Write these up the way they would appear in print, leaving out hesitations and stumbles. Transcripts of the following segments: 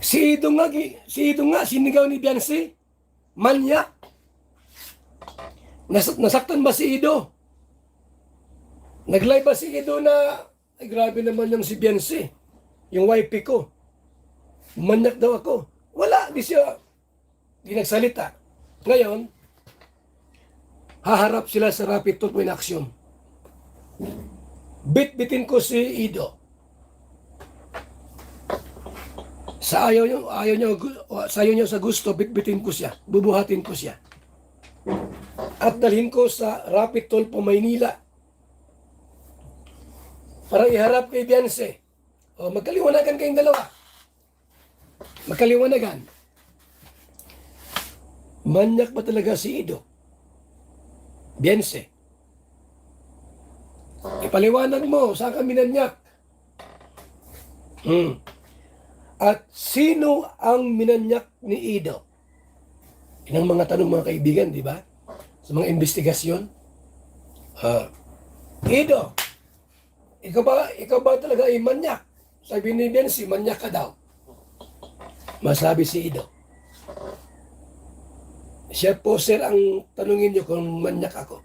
Si Ido nga, sinigaw ni Beyonce. Manyak. Nasaktan ba si Ido? Nag-live ba si Ido na, ay grabe naman yung si Beyonce, yung wife ko. Manyak daw ako. Wala, di nagsalita. Ngayon, haharap sila sa rapid tulpo in action. Bit-bitin ko si Ido. Sa ayaw niya sa gusto, bit-bitin ko siya. Bubuhatin ko siya. At dalhin ko sa rapid tulpo Maynila. Para iharap kay Beyonce. O, magkaliwanagan kayong dalawa. Magkaliwanagan. Manyak ba talaga si Ido? Beyonce. Ipaliwanag mo, saan ka minanyak? At sino ang minanyak ni Ido? Yan ang mga tanong mga kaibigan, di ba? Sa mga investigasyon. Ido, ikaw ba talaga ay manyak? Sabi ni Beyonce, manyak ka daw. Masabi si Ido. Siya po, sir, ang tanungin niyo kung manyak ako.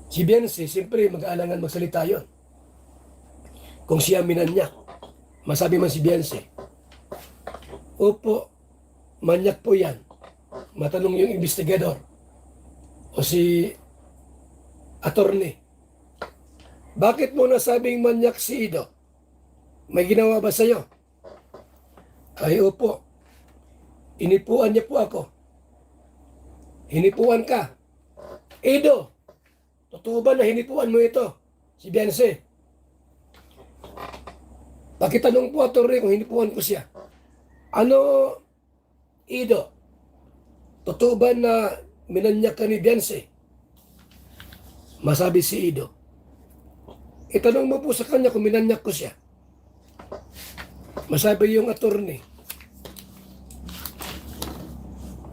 Si Beyonce, siyempre mag-aalangan magsalita yon. Kung siya minanyak, masabi man si Beyonce, opo, manyak po yan. Matanong yung investigador o si attorney. Bakit mo nasabing manyak si Ido? May ginawa ba sa'yo? Ay, opo. Inipuan niya po ako. Hinipuan ka. Ido, totoo ba na hinipuan mo ito? Si Beyonce. Pakitanong po, attorney, kung hinipuan ko siya. Ano, Ido? Totoo ba na minanyak ka ni Beyonce? Masabi si Ido. Itanong mo po sa kanya kung minanyak ko siya. Masabi yung attorney.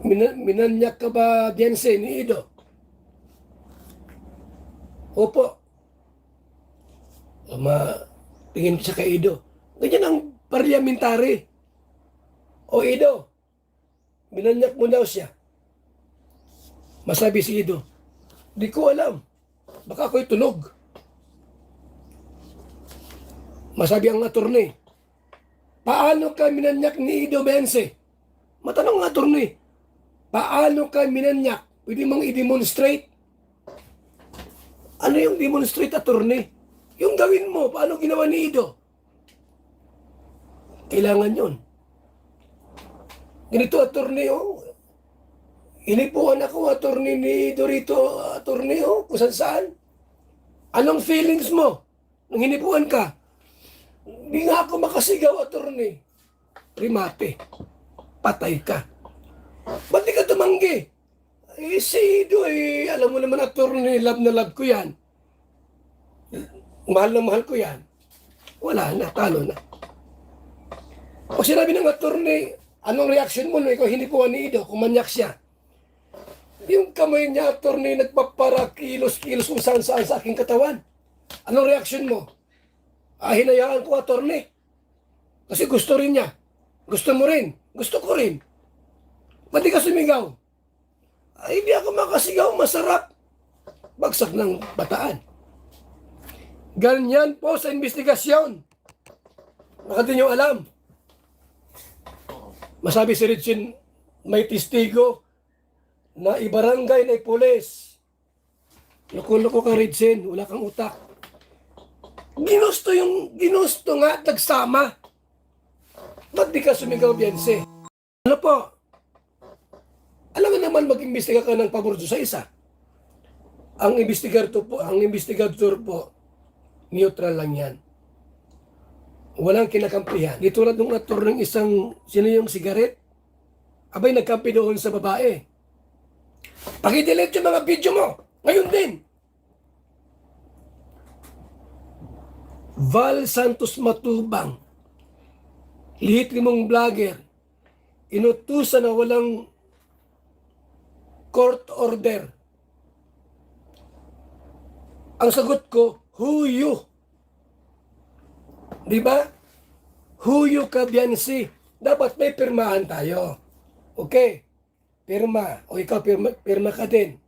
Minanyak ka ba, Beyonce, ni Ido? Opo. Tingin siya kay Ido. Ganyan ang parliamentary. O Ido, minanyak mo daw siya. Masabi si Ido, di ko alam. Baka ako'y tulog. Masabi ang attorney, paano ka minanyak ni Ido, Beyonce? Matanong ang attorney, paano ka minanyak? Pwede mong i-demonstrate? Ano yung demonstrate, attorney? Yung gawin mo, paano ginawa ni Ido? Kailangan yun. Ganito, attorney, oh. Inipuan ako, attorney ni Ido rito, attorney, oh, kung saan. Anong feelings mo nung hinipuan ka? Hindi nga ako makasigaw, attorney. Primate, patay ka. Ba't di ka tumanggi? Si Ido, alam mo naman, attorney, love na love ko yan. Mahal na mahal ko yan. Wala na, talo na. Pag sinabi ng attorney, anong reaction mo nung ikaw hinipuan ni Ido, kung manyak siya? Yung kamay niya, attorney, nagpapara kilos-kilos kung saan-saan sa aking katawan. Anong reaction mo? Hinayaan ko, attorney. Kasi gusto rin niya. Gusto mo rin. Gusto ko rin. Ba't di ka sumigaw? Ay, hindi ako makasigaw. Masarap. Bagsak ng bataan. Ganyan po sa investigasyon. Baka di nyo alam. Masabi si Richin, may testigo na ibarangay na ipulis. Loko-loko ka, Richin. Wala kang utak. Ginusto nga, nagsama. Ba't di ka sumigaw, Beyonce? Ano po? Alam mo naman mag-imbestiga ka ng pabor sa isa. Ang investigador po, neutral lang yan. Walang kinakampihan. Di tulad ng ator ng isang, sino yung sigaret? Abay, nagkampi doon sa babae. Paki-delete yung mga video mo. Ngayon din. Val Santos Matubang, lihit mong vlogger, inutusan na walang court order. Ang sagot ko, who you? Di ba? Huyo ka, Biancy. Dapat may pirmahan tayo. Okay? Pirma. O ikaw, pirma ka din.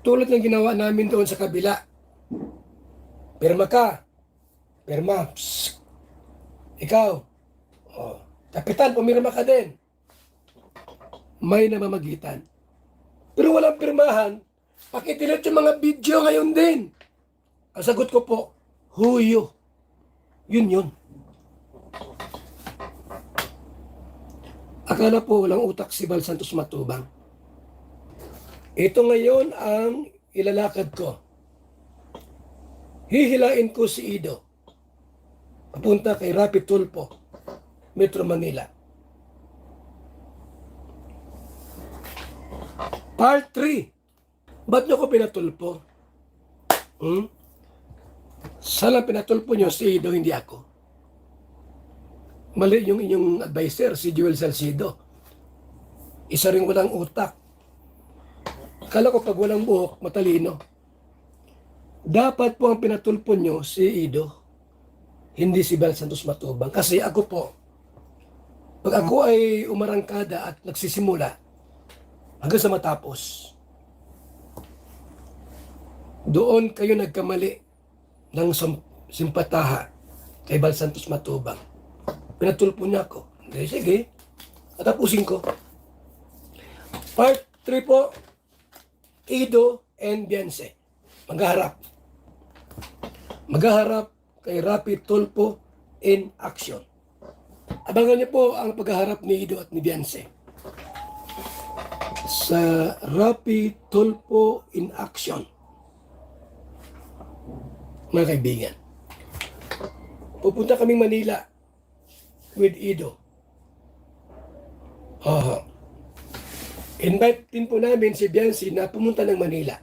Tulad ng ginawa namin doon sa kabila. Pirma ka. Pirma. Psst. Ikaw. O, kapitan, pumirma ka din. May namamagitan. Pero walang pirmahan. Pakidelete yung mga video ngayon din. Ang sagot ko po, huyo. Yun. Akala po walang utak si Val Santos Matubang. Ito ngayon ang ilalakad ko. Hihilain ko si Ido. Papunta kay Rapi Tulfo, Metro Manila. Part 3. Ba't nyo ko pinatulpo? Saan pinatulpo nyo si Ido, hindi ako? Mali yung inyong advisor, si Joel Salcido. Isa rin walang utak. Kala ko pag walang buhok, matalino. Dapat po ang pinatulpo nyo si Ido, hindi si Val Santos Matubang. Kasi ako po, pag ako ay umarangkada at nagsisimula, hanggang sa matapos, doon kayo nagkamali ng simpataha kay Val Santos Matubang. Pinatulpo niya ako. Sige, atapusin ko. Part 3 po, Ido and Biancy. Maghaharap kay Rapi Tulfo in action. Abangan niyo po ang paghaharap ni Ido at ni Biancy sa Rapi Tulfo in action. Mga kaibigan, pupunta kaming Manila with Ido. Invite din po namin si Biancy na pumunta ng Manila.